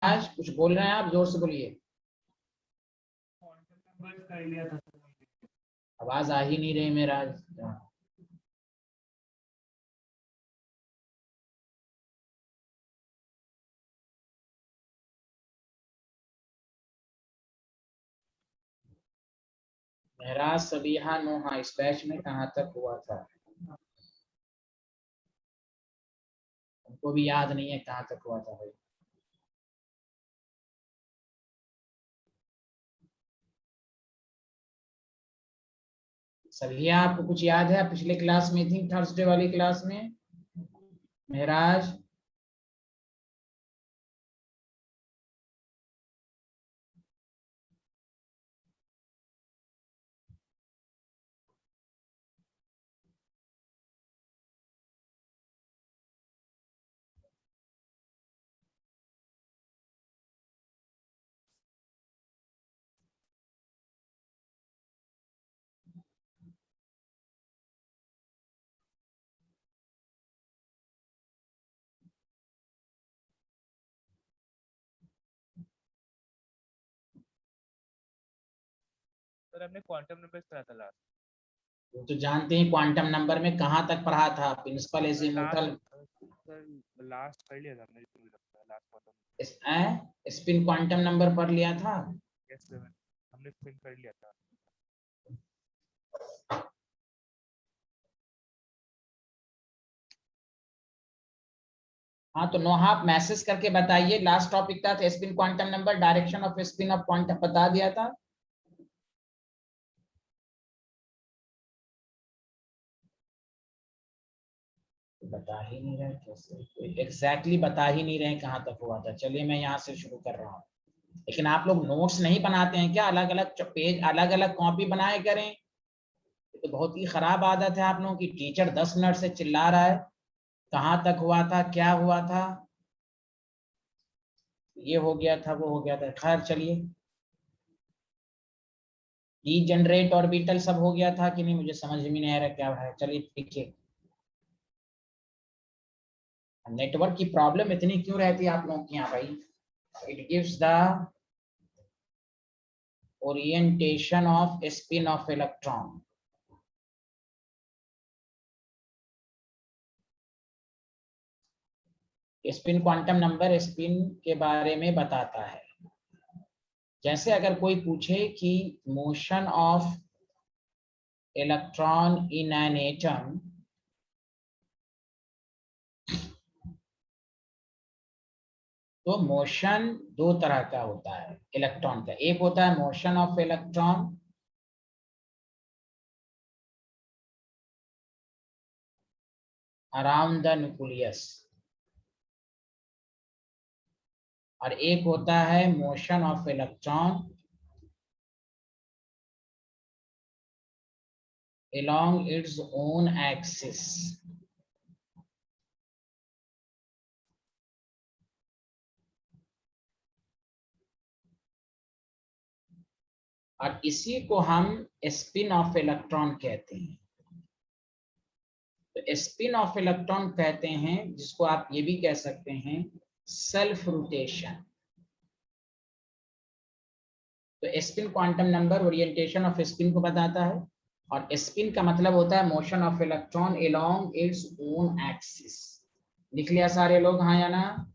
आज कुछ बोल रहे हैं आप, जोर से बोलिए। आवाज आ ही नहीं रही मेरा। मेरा सबिहा नोहा इस बैच में कहाँ तक हुआ था, उनको भी याद नहीं है कहाँ तक हुआ था भाई। सभी आपको कुछ याद है? पिछले क्लास में थी, थर्सडे वाली क्लास में। महराज सर हमने क्वांटम नंबर्स पढ़ा था लास्ट। वो तो जानते हैं क्वांटम नंबर में कहाँ तक पढ़ा था, प्रिंसिपल एजीमुथल। सर लास्ट पढ़ लिया था हमने, मुझे लगता है last quantum. Spin quantum number पढ़ लिया था। यस सर, हमने स्पिन पढ़ लिया था। हाँ तो नोहा आप मैसेज करके बताइए, लास्ट टॉपिक था spin quantum number, direction off spin off quantum बता दिया था। बता ही नहीं रहे कैसे, एग्जैक्टली बता ही नहीं रहे कहाँ तक हुआ था। चलिए मैं यहाँ से शुरू कर रहा हूँ। लेकिन आप लोग नोट्स नहीं बनाते हैं क्या? अलग अलग पेज, अलग अलग कॉपी बनाए करें। ये तो बहुत ही खराब आदत है आप लोगों की। टीचर 10 मिनट से चिल्ला रहा है कहाँ तक हुआ था, क्या हुआ था, ये हो गया था, वो हो गया था। खैर चलिए, डीजेनरेट ऑर्बिटल सब हो गया था कि नहीं, मुझे समझ में नहीं आ रहा क्या है। चलिए देखिए, नेटवर्क की प्रॉब्लम इतनी क्यों रहती है आप लोगों की यहाँ भाई? It gives the orientation of spin of electron. Spin quantum number spin के बारे में बताता है। जैसे अगर कोई पूछे कि motion of electron in an atom, तो मोशन दो तरह का होता है इलेक्ट्रॉन का। एक होता है motion of electron around the nucleus, और एक होता है motion of electron along its own axis। और इसी को हम स्पिन ऑफ इलेक्ट्रॉन कहते हैं। तो स्पिन ऑफ इलेक्ट्रॉन कहते हैं जिसको आप ये भी कह सकते हैं सेल्फ रोटेशन। तो spin quantum number orientation off spin को बताता है, और स्पिन का मतलब होता है motion of electron along its own axis. लिख लिया सारे लोग, हाँ या ना?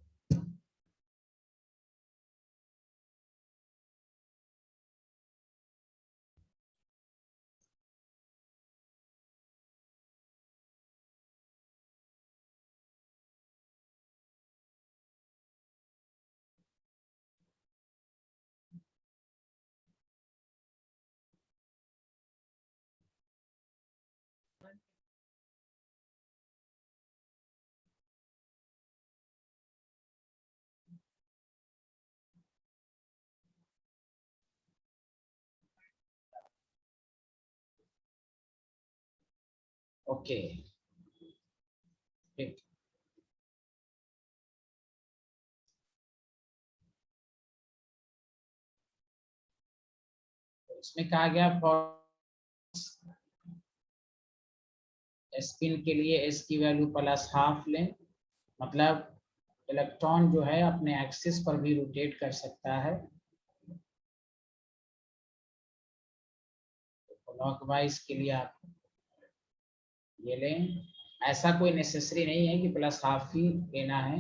ओके ठीक। तो इसमें कहा गया फॉर स्पिन के लिए एस की वैल्यू +½ लें, मतलब इलेक्ट्रॉन जो है अपने एक्सिस पर भी रोटेट कर सकता है। क्लॉकवाइज के लिए आप ये लें, ऐसा कोई नेसेसरी नहीं है कि प्लस हाफ ही लेना है,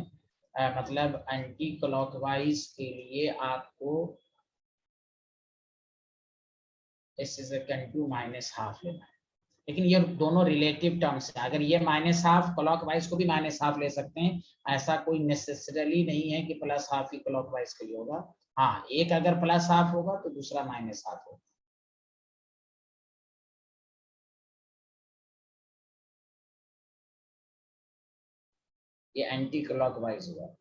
मतलब एंटी क्लॉकवाइज के लिए आपको इस टू माइनस हाफ लेना है। लेकिन ये दोनों रिलेटिव टर्म्स हैं, अगर ये माइनस हाफ क्लॉकवाइज को भी माइनस हाफ ले सकते हैं, ऐसा कोई नेसेसरली नहीं है कि प्लस हाफ ही क्लॉकवाइज के लिए होगा। हाँ, एक अगर प्लस हाफ होगा तो दूसरा माइनस हाफ होगा। ये एंटी क्लॉकवाइज हुआ।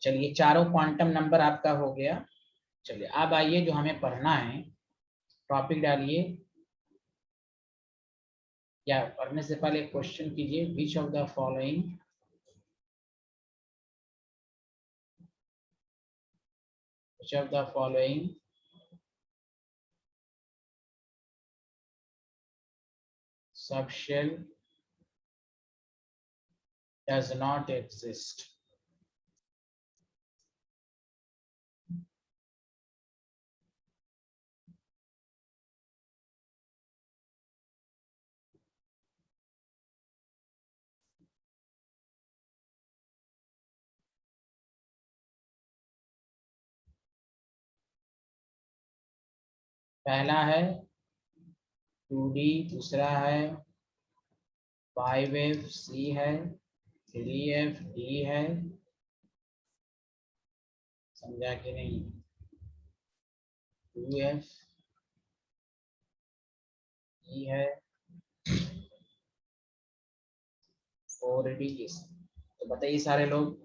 चलिए, चारों क्वांटम नंबर आपका हो गया। चलिए अब आइए जो हमें पढ़ना है, टॉपिक डालिए, या पढ़ने से पहले एक क्वेश्चन कीजिए। Which of the following subshell does not exist? पहला है 2D, दूसरा है 5F C है, 3F D है, समझा कि नहीं? 2F E है, 4D। तो बताइए सारे लोग,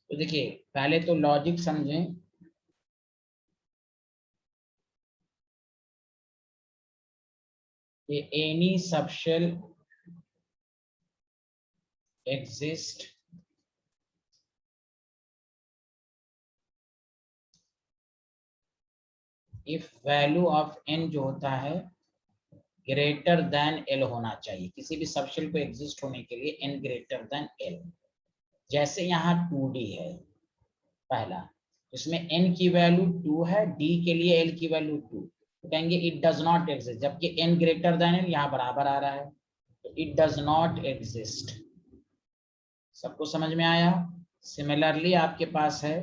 तो देखिए पहले तो लॉजिक समझें। कि any subshell exist if value of n जो होता है ग्रेटर देन एल होना चाहिए। किसी भी सबशेल को एग्जिस्ट होने के लिए n ग्रेटर देन एल। जैसे यहाँ 2D है पहला, इसमें n की वैल्यू 2 है, d के लिए l की वैल्यू 2, तो कहेंगे इट डज नॉट एग्जिस्ट। जबकि n ग्रेटर देन एल यहाँ बराबर आ रहा है, तो इट डज नॉट एग्जिस्ट। सबको समझ में आया? सिमिलरली आपके पास है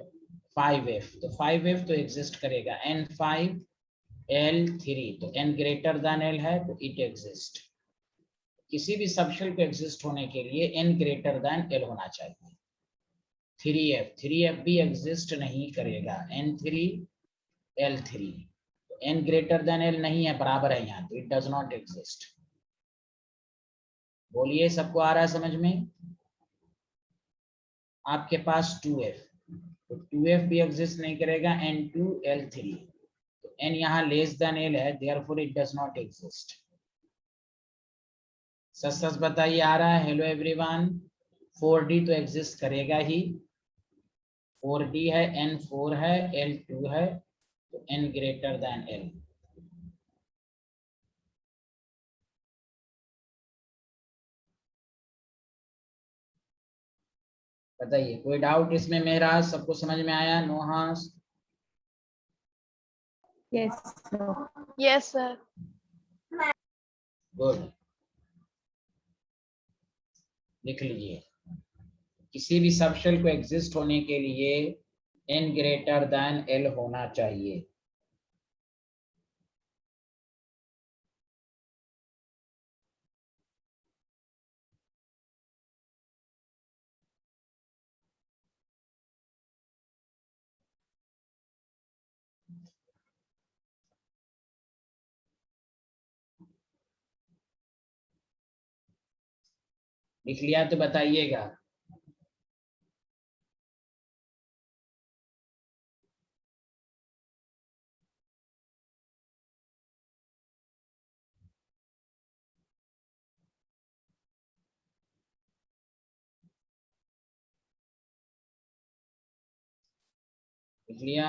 5F, तो 5F तो एग्जिस्ट करेगा, N5 L3, तो n ग्रेटर देन L है तो इट एग्जिस्ट। किसी भी सबशेल को एग्जिस्ट होने के लिए n ग्रेटर देन L होना चाहिए। 3F भी एग्जिस्ट नहीं करेगा, N3 L3, तो n ग्रेटर देन L नहीं है, बराबर है यहाँ, तो इट डज नॉट एग्जिस्ट। बोलिए, सबको आ रहा है समझ में? आपके पास 2F, तो 2F भी एग्जिस्ट नहीं करेगा, N2 L3, तो n यहाँ लेस देन l है, therefore it does not exist. सच सच बताइए, आ रहा है? हेलो एवरीवन, 4d तो एग्जिस्ट करेगा ही, 4d है, n 4 है, l 2 है, तो n ग्रेटर देन l। बताइए, कोई डाउट इसमें? मेरा सबको समझ में आया? नोहास? Yes, sir. Yes, sir. Good, लिख लीजिए। किसी भी सबशेल को एग्जिस्ट होने के लिए n ग्रेटर देन l होना चाहिए। लिख लिया तो बताइएगा। लिख लिया?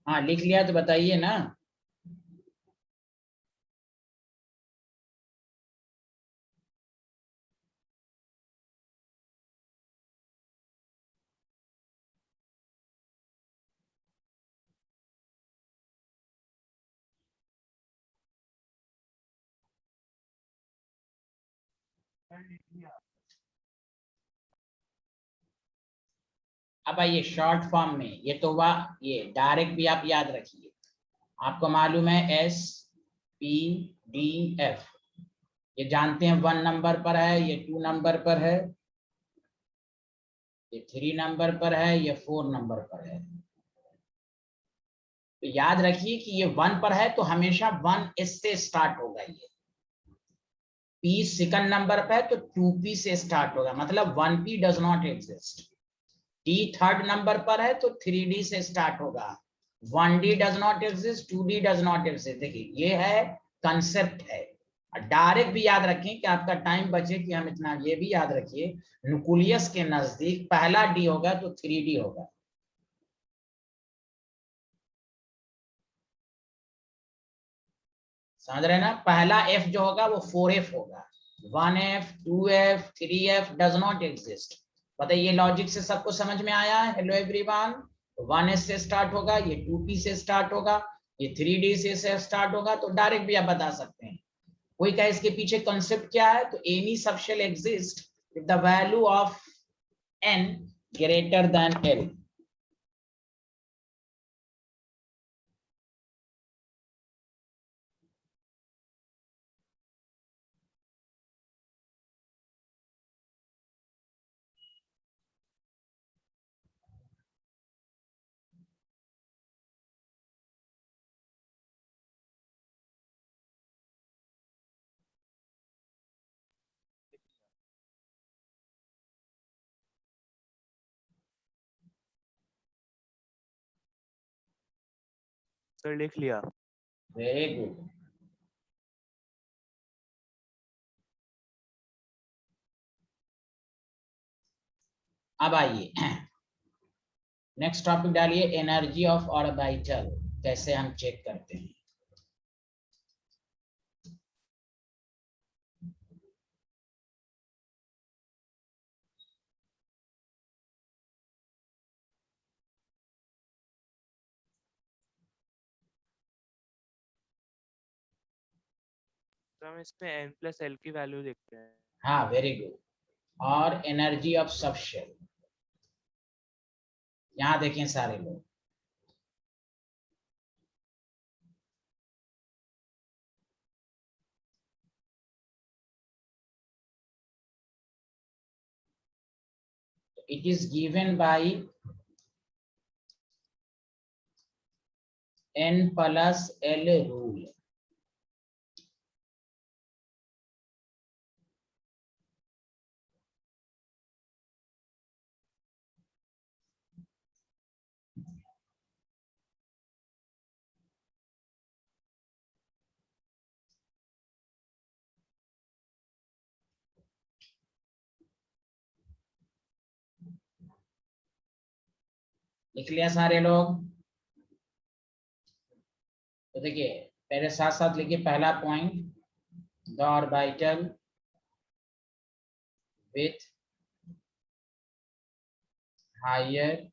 हाँ, लिख लिया तो बताइए ना। अब आइए शॉर्ट फॉर्म में, ये तो हुआ, ये डायरेक्ट भी आप याद रखिए। आपको मालूम है S P D F, ये जानते हैं 1 नंबर पर है, ये 2 नंबर पर है, ये 3 नंबर पर है, ये 4 नंबर पर है। तो याद रखिए कि ये 1 पर है तो हमेशा 1 S से स्टार्ट होगा। ये P सेकंड नंबर पर है तो 2P से स्टार्ट होगा, मतलब 1P does not exist. D third number पर है तो 3D से स्टार्ट होगा। 1D does not exist, 2D does not exist. देखिए ये है कंसेप्ट है। डायरेक्ट भी याद रखें कि आपका टाइम बचे, कि हम इतना ये भी याद रखिए, न्यूक्लियस के नजदीक पहला D होगा तो 3D होगा। समझ रहे ना? पहला F जो होगा वो 4F होगा। 1F 2F 3F does not exist. बताइए, ये लॉजिक से सबको समझ में आया? हेलो एवरीवन, 1S से स्टार्ट होगा, ये 2P से स्टार्ट होगा, ये 3D से स्टार्ट होगा। तो डायरेक्ट भी आप बता सकते हैं। कोई कहे इसके पीछे कॉन्सेप्ट क्या है, तो any subshell exist if the value of n greater than l। Sir लिख लिया। Very good. अब आइए नेक्स्ट टॉपिक डालिए, एनर्जी ऑफ ऑर्बिटल कैसे हम चेक करते हैं। तो हम इसमें n+l की वैल्यू देखते हैं। हाँ, वेरी गुड। और एनर्जी ऑफ सबशेल, यहाँ देखें सारे लोग, it is given by n+l rule. लिख लिया सारे लोग? तो देखिए पहले साथ साथ लिखिए। पहला point, the orbital with higher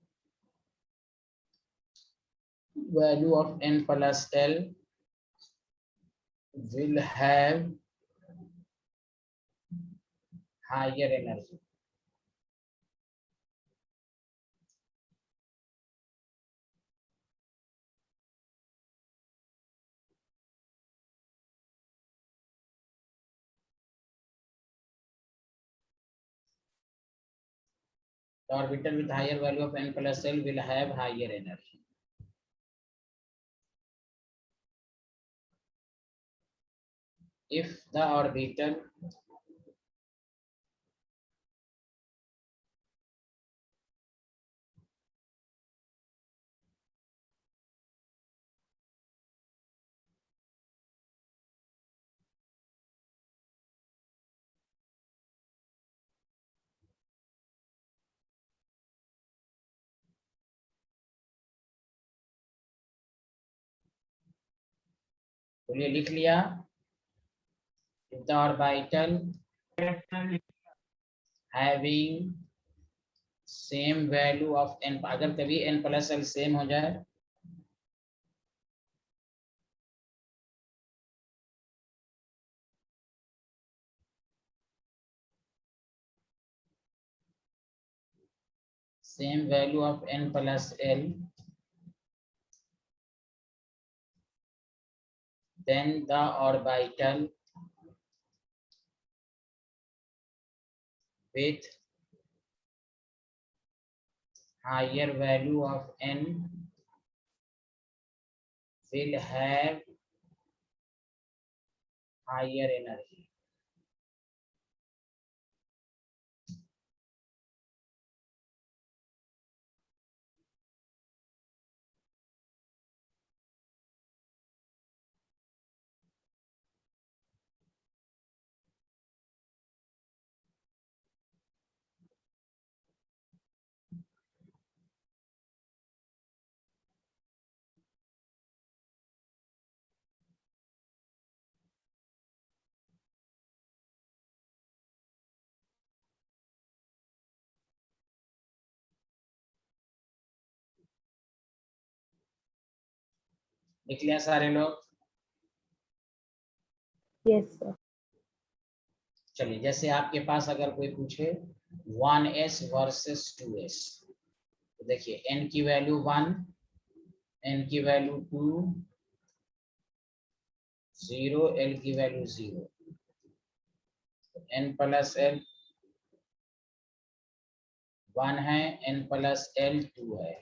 value of n+l will have higher energy. The orbital with higher value of n+l will have higher energy. If the orbital बोलिए, लिख लिया? If the orbital having same value of n, अगर कभी n+l same हो जाए same value of n+l, then the orbital with higher value of n will have higher energy. लिख लिया सारे लोग? Yes sir. चलिए, जैसे आपके पास अगर कोई पूछे 1s वर्सेस 2s, तो देखिए n की वैल्यू 1, n की वैल्यू 2, 0, l की वैल्यू 0, n+l 1 है, n+l 2 है,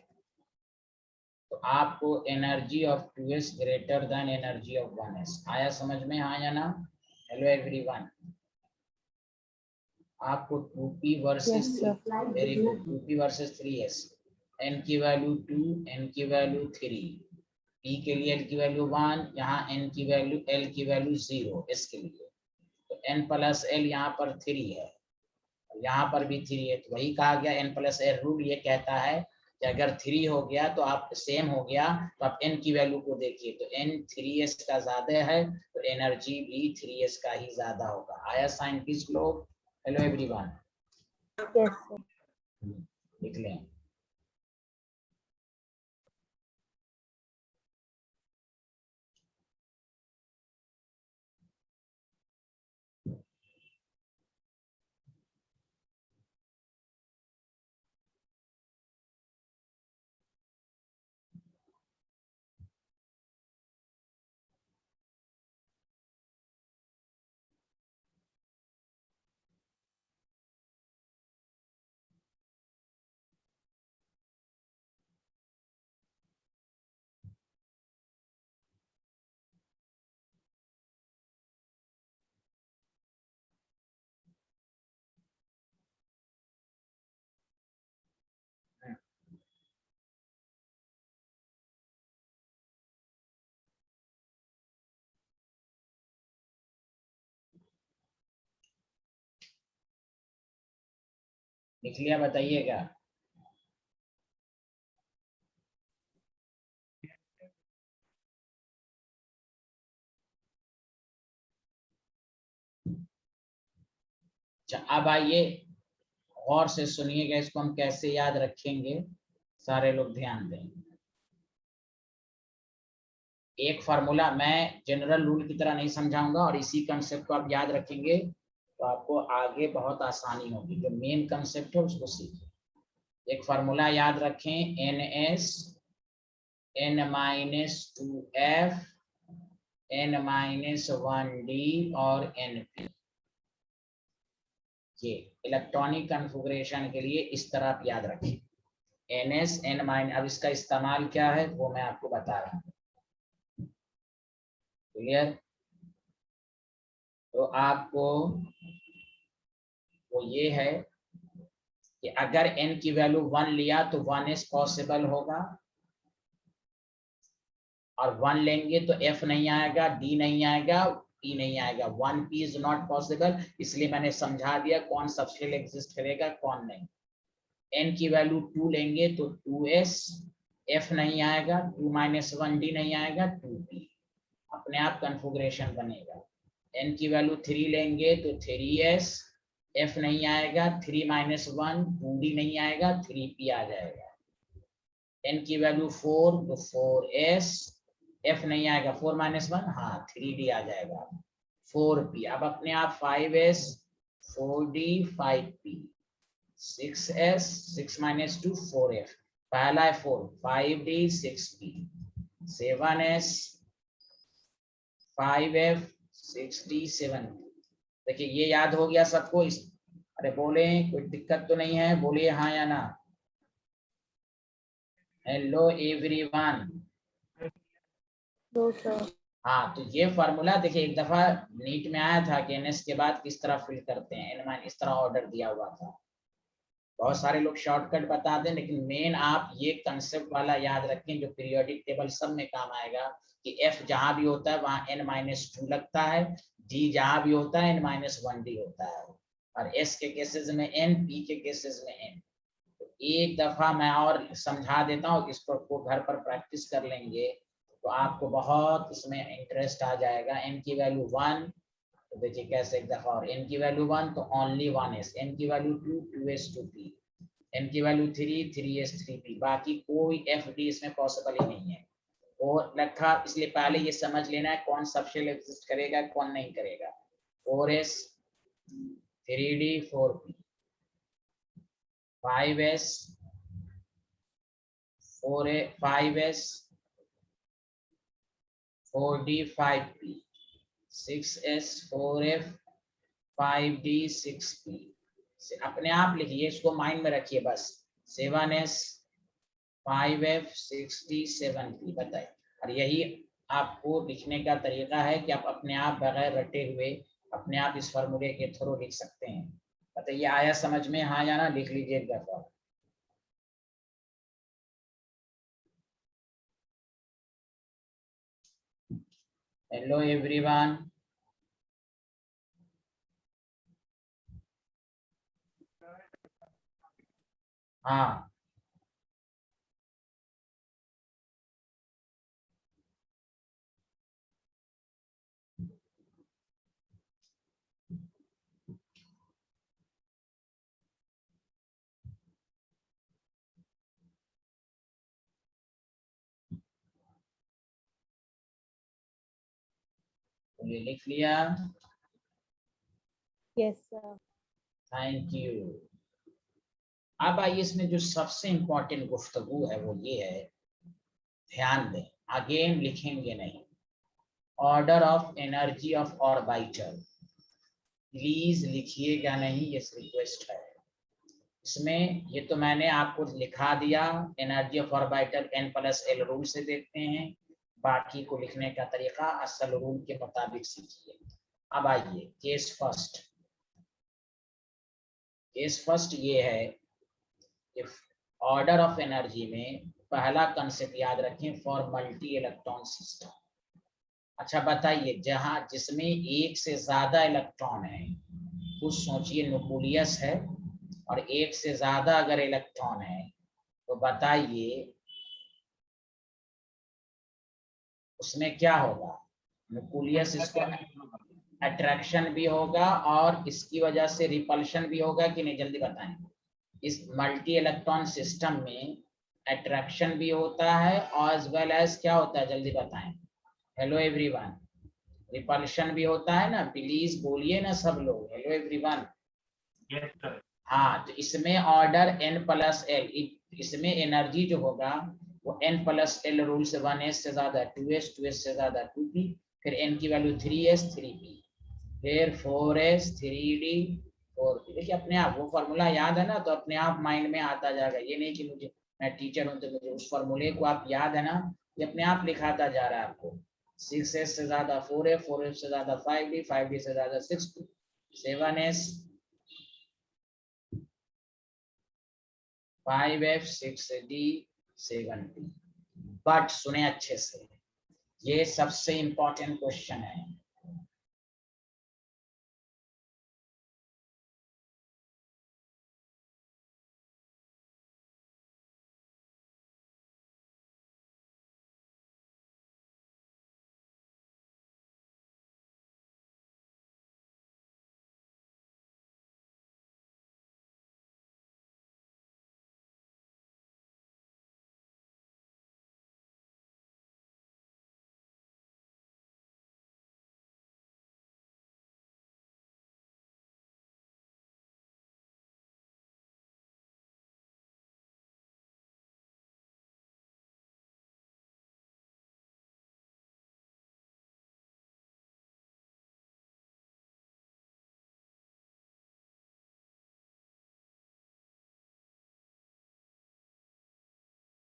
तो आपको energy of 2s greater than energy of 1s। आया समझ में, हाँ या ना? हेलो एवरीवन, आपको 2p versus Yes, sir. Very good, 2p versus 3s, n की वैल्यू 2, n की वैल्यू 3, p के लिए l की वैल्यू 1, यहाँ n की वैल्यू l की वैल्यू 0, इसके लिए तो n+l यहाँ पर 3 है, यहाँ पर भी 3 है, तो वही कहा गया n+l रूल ये कहता है कि अगर 3 हो गया तो आप सेम हो गया, तो आप n की वैल्यू को देखिए, तो n 3s का ज्यादा है, तो एनर्जी भी 3s का ही ज्यादा होगा। आया साइंटिस्ट लोग? Hello everyone, yes sir. लिख लें। लिख लिया, बताइएगा। अच्छा, अब आइए गौर से सुनिएगा, इसको हम कैसे याद रखेंगे, सारे लोग ध्यान दें। एक फार्मूला मैं जनरल रूल की तरह नहीं समझाऊंगा, और इसी कंसेप्ट को आप याद रखेंगे तो आपको आगे बहुत आसानी होगी। जो मेन कंसेप्ट है उसको सीखिए। एक फार्मूला याद रखें, NS n-2f n-1d और Np। ये इलेक्ट्रॉनिक कॉन्फ़िगरेशन के लिए इस तरह आप याद रखें। NS n-, अब इसका इस्तेमाल क्या है वो मैं आपको बता रहा हूँ। क्लियर? तो आपको वो ये है कि अगर n की वैल्यू 1 लिया तो 1s पॉसिबल होगा, और 1 लेंगे तो f नहीं आएगा, d नहीं आएगा, p नहीं आएगा। 1p इज नॉट पॉसिबल, इसलिए मैंने समझा दिया कौन सबशेल एग्जिस्ट करेगा कौन नहीं। n की वैल्यू 2 लेंगे तो 2s, f नहीं आएगा, 2 - 1d नहीं आएगा, 2p। अपने आप कॉन्फ़िगरेशन बनेगा। n की वैल्यू 3 लेंगे तो 3s, f नहीं आएगा, 3 - 1 2d नहीं आएगा, 3p आ जाएगा। n की वैल्यू 4 तो 4s, f नहीं आएगा, 4 - 1 हाँ 3d आ जाएगा, 4p। अब अपने आप 5s, 4d, 5p, 6s, 6 - 2 4f, पहला है 4, 5d, 6p, 7s, 5f, 6d, 7p। देखिए ये याद हो गया सबको। इस अरे बोले कोई दिक्कत तो नहीं है, बोलिए हाँ या ना। Hello everyone. No, sir. हाँ, तो ये फार्मूला देखिए, एक दफा नीट में आया था कि NS के बाद किस तरह फिल करते हैं, n- इस तरह ऑर्डर दिया हुआ था। बहुत सारे लोग शॉर्टकट बताते हैं, लेकिन मेन आप ये कंसेप्ट वाला याद रखें जो पीरियोडिक टेबल सब में काम आएगा, कि F जहां भी होता है वहां n-2 लगता है, D जहां भी होता है n-1d होता है, और S के केसेस में n, P के केसेस में n। तो एक दफा मैं और समझा देता हूँ, इसको घर पर प्रैक्टिस कर लेंगे तो आपको बहुत इसमें इंटरेस्ट आ जाएगा। n की वैल्यू 1 तो देखिए कैसे, एक दफा और, n की वैल्यू 1 तो ओनली 1s, n की वैल्यू 2 2s 2p, n की वैल्यू 3 3s 3p, बाकी कोई fd इसमें पॉसिबल ही नहीं है। और रखा, इसलिए पहले ये समझ लेना है कौन सबशेल एग्जिस्ट करेगा कौन नहीं करेगा। 4s 3d 4p, 5s 4a 5s 4d 5p, 6s 4f 5d 6p। अपने आप लिखिए, इसको माइंड में रखिए बस। 7s 5f 6d 7p बताइए। और यही आपको लिखने का तरीका है कि आप अपने आप बगैर रटे हुए अपने आप इस फार्मूले के थ्रू लिख सकते हैं। बताइए आया समझ में, हाँ या ना, लिख लीजिए एक दफा। Hello everyone. हाँ तो ये लिख लिया, Yes, sir. Thank you. अब आइए इसमें जो सबसे इंपॉर्टेंट गुफ्तगू है वो ये है, ध्यान दें, अगेन लिखेंगे नहीं, order of energy of orbital, please लिखिएगा नहीं, ये रिक्वेस्ट है। इसमें ये तो मैंने आपको लिखा दिया, energy of orbital n+l rule से देखते हैं, बाकी को लिखने का तरीका असल रूल के मुताबिक सीखिए। अब आइए केस फर्स्ट। केस फर्स्ट ये है कि ऑर्डर ऑफ एनर्जी में पहला कंसेप्ट याद रखें, फॉर मल्टी इलेक्ट्रॉन सिस्टम। अच्छा बताइए, जहां जिसमें एक से ज्यादा इलेक्ट्रॉन है, कुछ सोचिए, न्यूक्लियस है, और एक से ज्यादा अगर इलेक्ट्रॉन है तो बताइए उसमें क्या होगा। न्यूक्लियस इसको अट्रैक्शन भी होगा और इसकी वजह से रिपल्शन भी होगा कि नहीं, जल्दी बताएं। इस मल्टी इलेक्ट्रॉन सिस्टम में अट्रैक्शन भी होता है और एज वेल एज क्या होता है, जल्दी बताएं। हेलो एवरीवन, रिपल्शन भी होता है ना, प्लीज बोलिए ना सब लोग, हेलो एवरीवन। हाँ, तो इसमें ऑर्डर n+l, इसमें एनर्जी जो होगा वो n+l रूल से 1s से ज्यादा 2s, 2s से ज्यादा 2p, फिर n की वैल्यू 3s 3p, फिर 4s 3d 4p। देखिए अपने आप वो फॉर्मूला याद है ना, तो अपने आप माइंड में आता जाएगा। ये नहीं कि मुझे, मैं टीचर हूं तो मुझे उस फॉर्मूले को आप याद है ना, ये अपने आप लिखाता जा रहा है आपको। 6s से ज्यादा 4f, 4f से ज्यादा 5d, 5d से ज्यादा 6p, 7s 5f 6d 7d। But सुने अच्छे से, ये सबसे इंपॉर्टेंट क्वेश्चन है।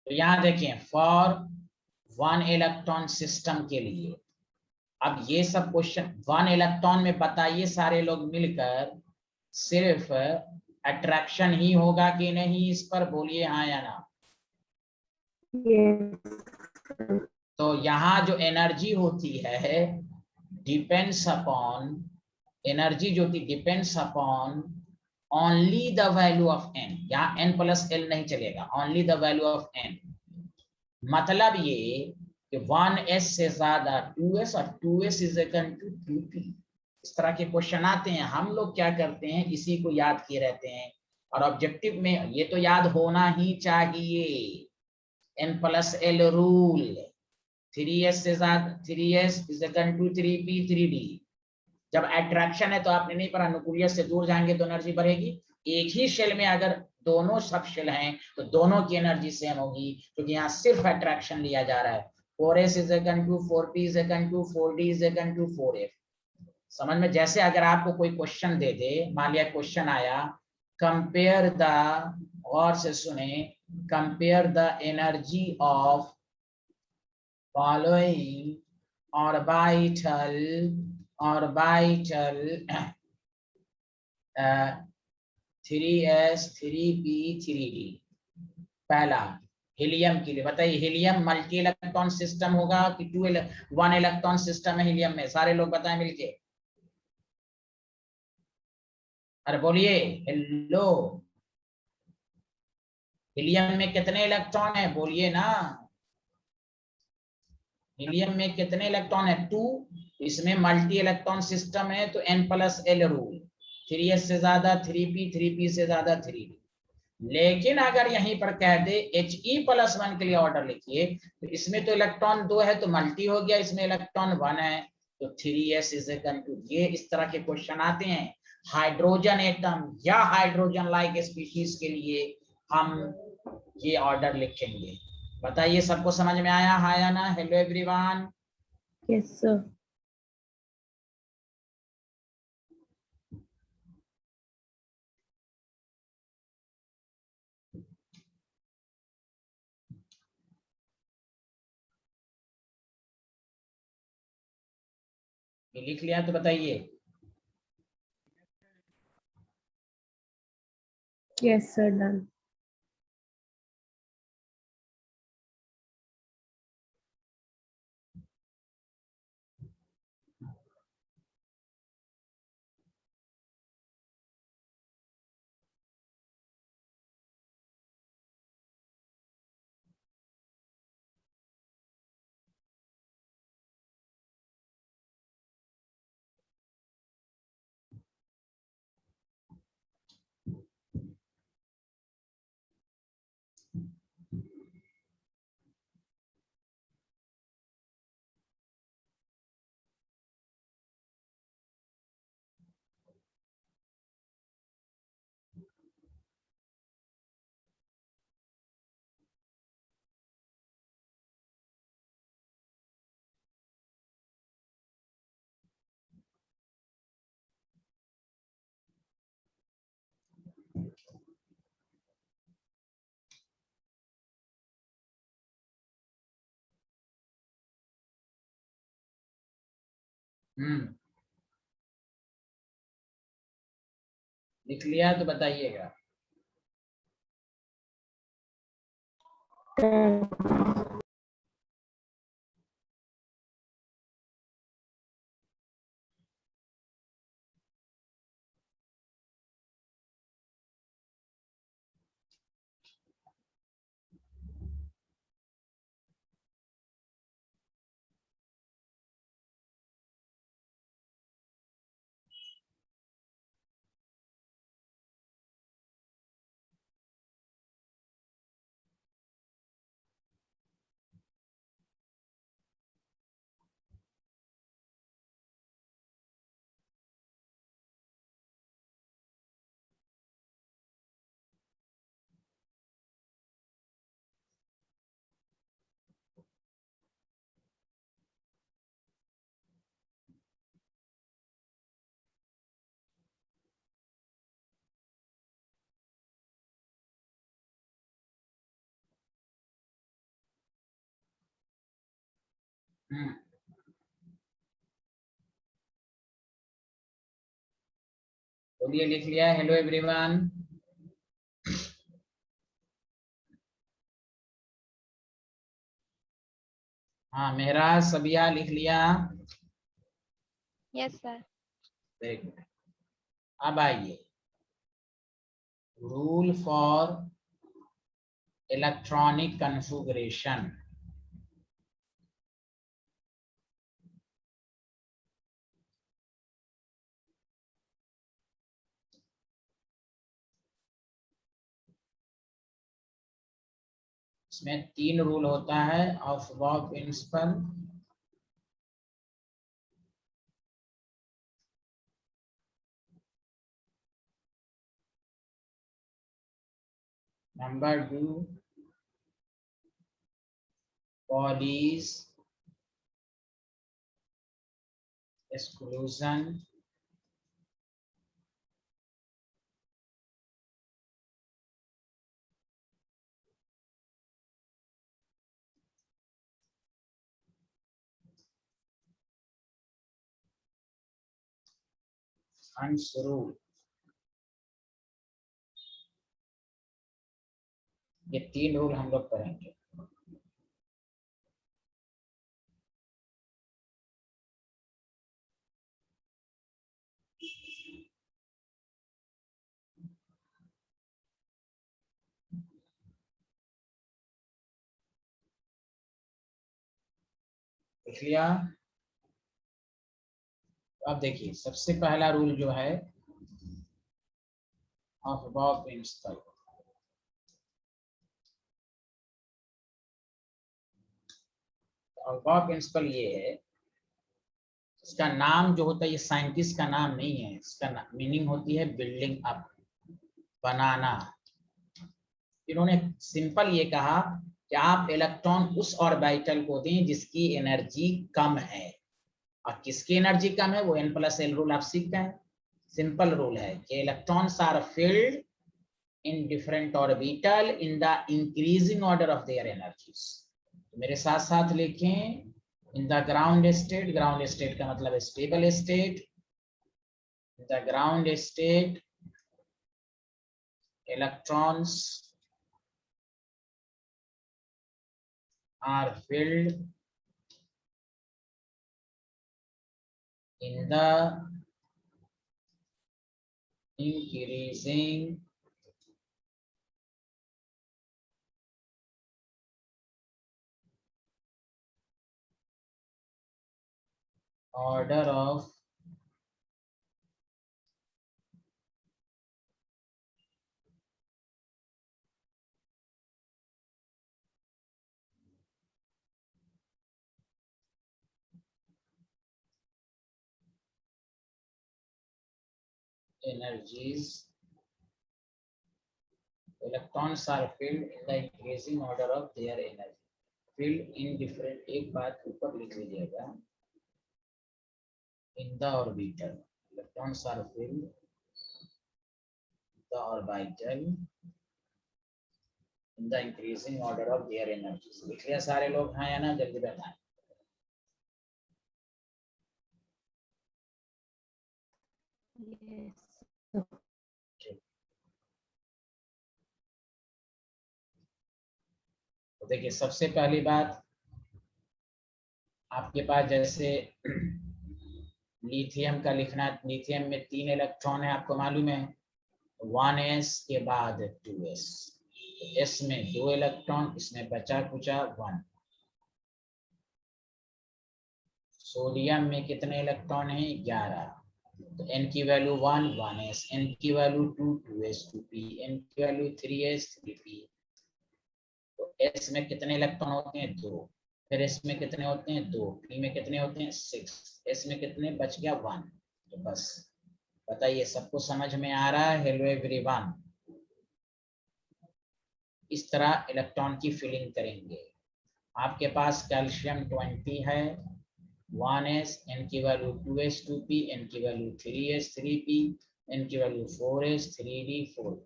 तो यहां देखें, फॉर 1 इलेक्ट्रॉन सिस्टम के लिए, अब ये सब क्वेश्चन 1 इलेक्ट्रॉन में बताइए सारे लोग मिलकर सिर्फ अट्रैक्शन ही होगा कि नहीं, इस पर बोलिए हाँ या ना। Yes. तो यहाँ जो एनर्जी होती है डिपेंड्स अपॉन, एनर्जी जो थी depends upon only the value of n। यहाँ n+l नहीं चलेगा, only the value of n। मतलब ये कि 1s से ज्यादा 2s और 2s is equal to 2p। इस तरह के क्वेश्चन आते हैं, हम लोग क्या करते हैं इसी को याद किए रहते हैं, और ऑब्जेक्टिव में ये तो याद होना ही चाहिए। n+l रूल, 3s से ज्यादा 3s is equal to 3p 3d। जब अट्रैक्शन है तो आपने नहीं पढ़ा, न्यूक्लियस से दूर जाएंगे तो एनर्जी बढ़ेगी। एक ही शेल में अगर दोनों सब शेल हैं तो दोनों की एनर्जी सेम होगी, क्योंकि यहाँ सिर्फ अट्रैक्शन लिया जा रहा है। 4s is equal to 4p is equal to 4d is equal to 4f। समझ में? जैसे अगर आपको कोई क्वेश्चन दे दे, मान लिया क्वेश्चन आया, कंपेयर द, और से सुने, compare the energy of following orbital 3s 3p 3d। पहला हीलियम के लिए बताइए, हीलियम मल्टी इलेक्ट्रॉन सिस्टम होगा कि 1 इलेक्ट्रॉन सिस्टम है हीलियम में, सारे लोग बताएं मिलके। अरे बोलिए हेलो, हीलियम में कितने इलेक्ट्रॉन है, बोलिए ना। हीलियम में कितने इलेक्ट्रॉन है, 2। इसमें मल्टी इलेक्ट्रॉन सिस्टम है तो n+l रूल, 3s से ज्यादा 3p, 3p से ज्यादा 3d। लेकिन अगर यहीं पर कह दे He+1 के लिए ऑर्डर लिखिए, तो इसमें तो इलेक्ट्रॉन 2 है तो मल्टी हो गया, इसमें इलेक्ट्रॉन 1 है तो 3s इज इक्वल टू। ये इस तरह के क्वेश्चन आते हैं हाइड्रोजन एटम या हाइड्रोजन लाइक स्पीशीज के लिए, हम ये ऑर्डर लिखेंगे। बताइए सबको समझ में आया हाँ या ना, हेलो एवरीवन। Yes, sir. ये लिख लिया तो बताइए। Yes, sir. Done. लिख लिया तो बताइएगा। बोलिए, लिख लिया? Hello everyone. हाँ मेहराज, सबिया, लिख लिया? Yes sir. Very good. अब आइए, रूल फॉर इलेक्ट्रॉनिक कॉन्फ़िगरेशन। इसमें 3 रूल होता है Aufbau principle. Number 2, Pauli's exclusion। Hunt's rule। ये 3 रूल हम लोग पढ़ेंगे। लिख लिया? अब देखिए, सबसे पहला रूल जो है Aufbau principle. Aufbau principle ये है, इसका नाम जो होता है, ये साइंटिस्ट का नाम नहीं है, इसका मीनिंग होती है बिल्डिंग अप, बनाना। इन्होंने सिंपल ये कहा कि आप इलेक्ट्रॉन उस ऑर्बिटल को दें जिसकी एनर्जी कम है, और किसकी एनर्जी कम है वो n+l रूल आप सीख गए। सिंपल रूल है कि electrons are filled in different orbital in the increasing order of their energies. मेरे साथ साथ लिखें, in the ground state. Ground state का मतलब stable state. In the ground state electrons are filled in the increasing order of energies. Electrons are filled in the increasing order of their energy. Filled in different, एक बात ऊपर लिख लीजिएगा, in the orbital. Electrons are filled in the orbital in the increasing order of their energies. लिख लिया सारे लोग? हाँ या ना? जल्दी बताएं। Yes, sir. तो देखिए, सबसे पहली बात, आपके पास जैसे लिथियम का लिखना, लिथियम में 3 इलेक्ट्रॉन है, आपको मालूम है, 1s के बाद 2s, तो s में 2 इलेक्ट्रॉन, इसमें बचा कुचा 1। सोडियम में कितने इलेक्ट्रॉन हैं? 11। तो n की वैल्यू 1, 1s, n की वैल्यू 2, 2s, 2p, n की वैल्यू 3s, 3p। तो s में कितने इलेक्ट्रॉन होते हैं? 2। फिर s में कितने होते हैं? 2। p में कितने होते हैं? 6। s में कितने बच गया? 1। तो बस बताइए, सबको समझ में आ रहा है? हेलो एवरीवन, इस तरह इलेक्ट्रॉन की फिलिंग करेंगे। आपके पास कैल्शियम 20 है, 1s, n की वैल्यू 2s, 2p, n की वैल्यू 3s, 3p, n की वैल्यू 4s, 3d, 4p।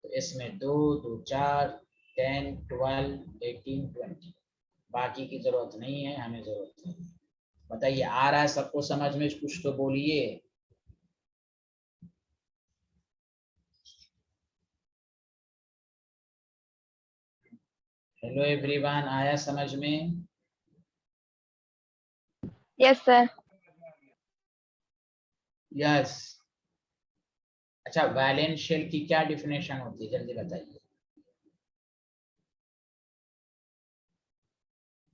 तो इसमें 2, 2, 4, 10, 12, 18, 20। बाकी की जरूरत नहीं है, हमें जरूरत नहीं। बताइए, आ रहा है सबको समझ में? कुछ तो बोलिए। हेलो एवरीवन, आया समझ में? Yes, sir. यस। अच्छा, वैलेंस शेल की क्या डिफिनेशन होती है, जल्दी बताइए।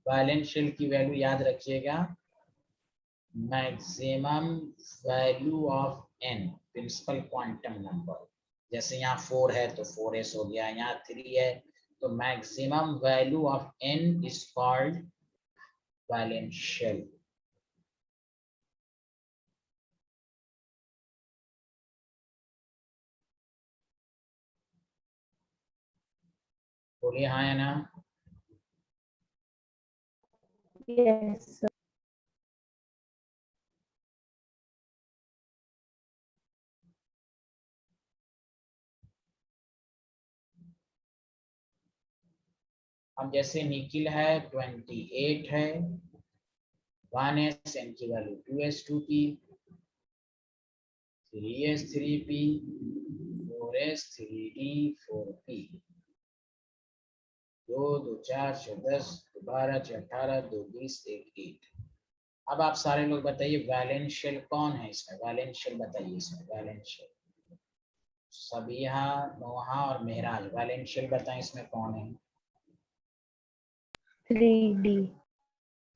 वैलेंस शेल की वैल्यू याद रखिएगा, maximum value of n, principal quantum number. जैसे यहाँ 4 है तो 4s हो गया, यहाँ 3 है, तो maximum value of n is called valence shell. बोलिए हाँ या ना। Yes, sir. अब जैसे निकिल है 28 है, 1s, n की value 2s, 2p, 3s, 3p, 4s, 3d, 4p। 2, 2, 4, 6, 10, 12, 6, 18, 2, 20, 1, 8। अब आप सारे लोग बताइए, वैलेंस शेल कौन है इसमें? वैलेंस शेल बताइए इसमें, वैलेंस शेल। सबिहा, नोहा और मेहराज, वैलेंस शेल बताएं इसमें कौन है? 3D.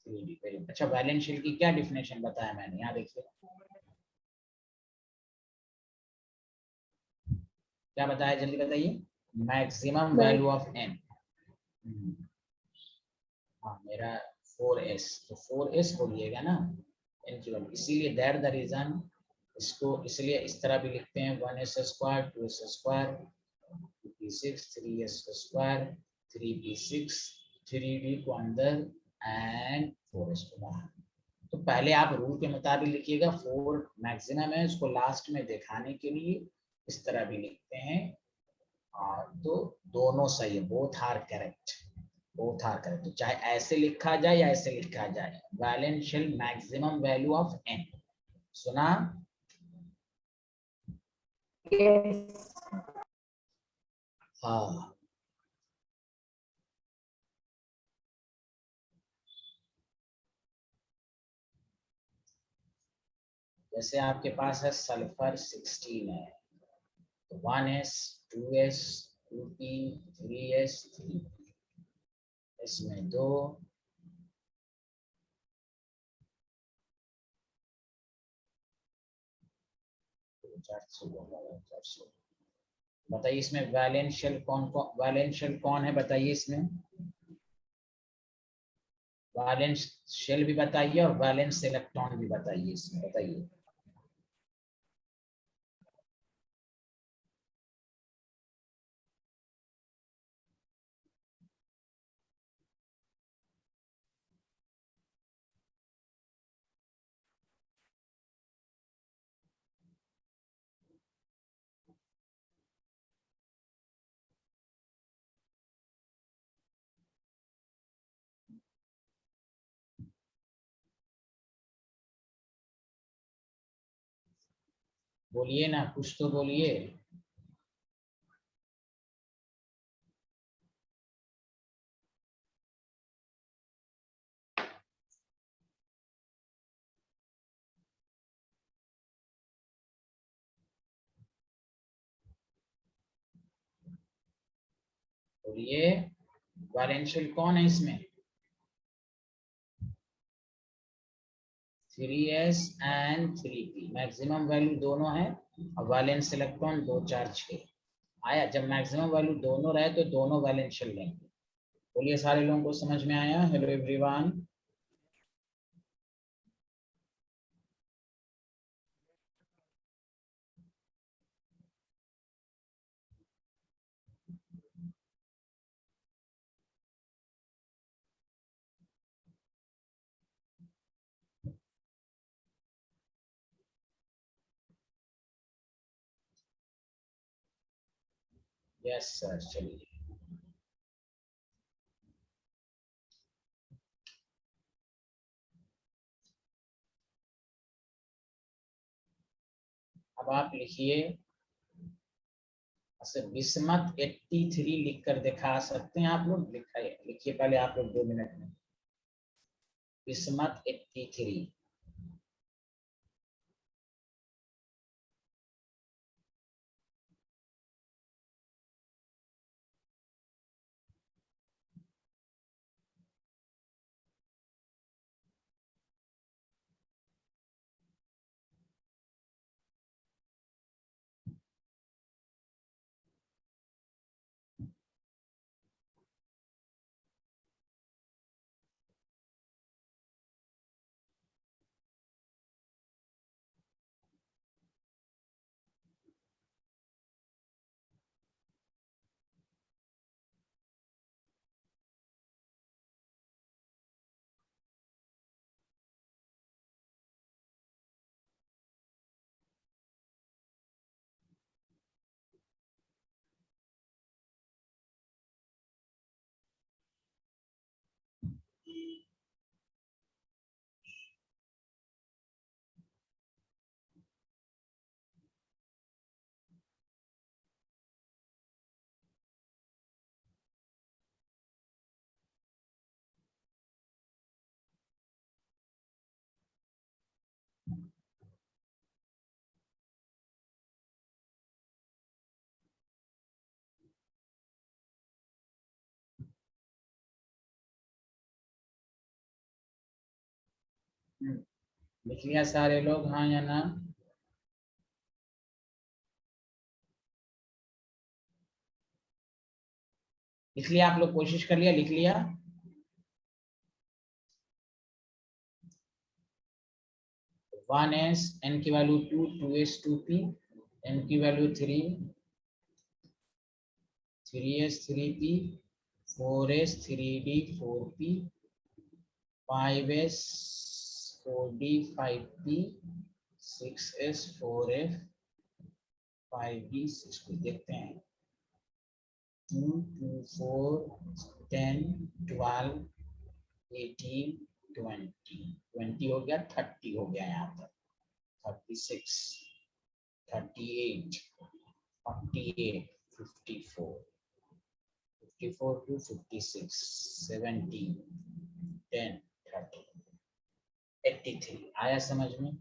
3D, very good. अच्छा, वैलेंस शेल की क्या डिफिनेशन बताया मैंने? यहाँ देखिए, क्या बताया, जल्दी बताइए। Maximum value of n। हाँ, मेरा 4s, तो 4s बोलिएगा ना n की वैल्यू, इसीलिए दैट द रीजन इसको इसलिए इस तरह भी लिखते हैं, 1s square, 2s square, 2p6, 3s square, 3p6, 3d को अंदर एंड 4s को बाहर। तो पहले आप रूल के मुताबिक लिखिएगा, 4 मैक्सिमम है, उसको लास्ट में दिखाने के लिए इस तरह भी लिखते हैं। तो दोनों सही है, both are correct, both are correct. तो चाहे ऐसे लिखा जाए या ऐसे लिखा जाए, valence shell maximum value of n। सुना? Yes. हाँ। जैसे आपके पास है सल्फर 16 है, तो 1s, 2s, 2p, 3s, 3p, इसमें 2, बताइए इसमें वैलेंस शेल वैलेंस शेल कौन है बताइए इसमें। वैलेंस शेल भी बताइए और वैलेंस इलेक्ट्रॉन भी बताइए इसमें, बताइए। बोलिए ना, कुछ तो बोलिए। बोलिए, वैलेंशियल कौन है इसमें? 3s and 3p, maximum value दोनों है और वैलेंस इलेक्ट्रॉन दो चार्ज के। आया? जब मैक्सिमम वैल्यू दोनों रहे तो दोनों वैलेंशियल लेंगे। बोलिए, सारे लोगों को समझ में आया? Hello everyone. यस सर, चलिए। अब आप लिखिए, बिस्मथ 83 लिख कर दिखा सकते हैं आप लोग? लिखिए पहले आप लोग 2 मिनट में, बिस्मथ 83। लिख लिया सारे लोग, हाँ या ना? लिख लिया आप लोग? कोशिश कर लिया? लिख लिया? वन एस, एन की वैल्यू 2, 2s 2p, एन की value 3, 3s 3p, 4s 3d 4p, 5s 4d 5p, 6s 4f 5d 6p। देखते हैं, 2 2 4 10 12 18 20, 20 हो गया, 30 हो गया यहाँ पर, 36 38 48 54 54 to 56 17 10 30 83। आया समझ में?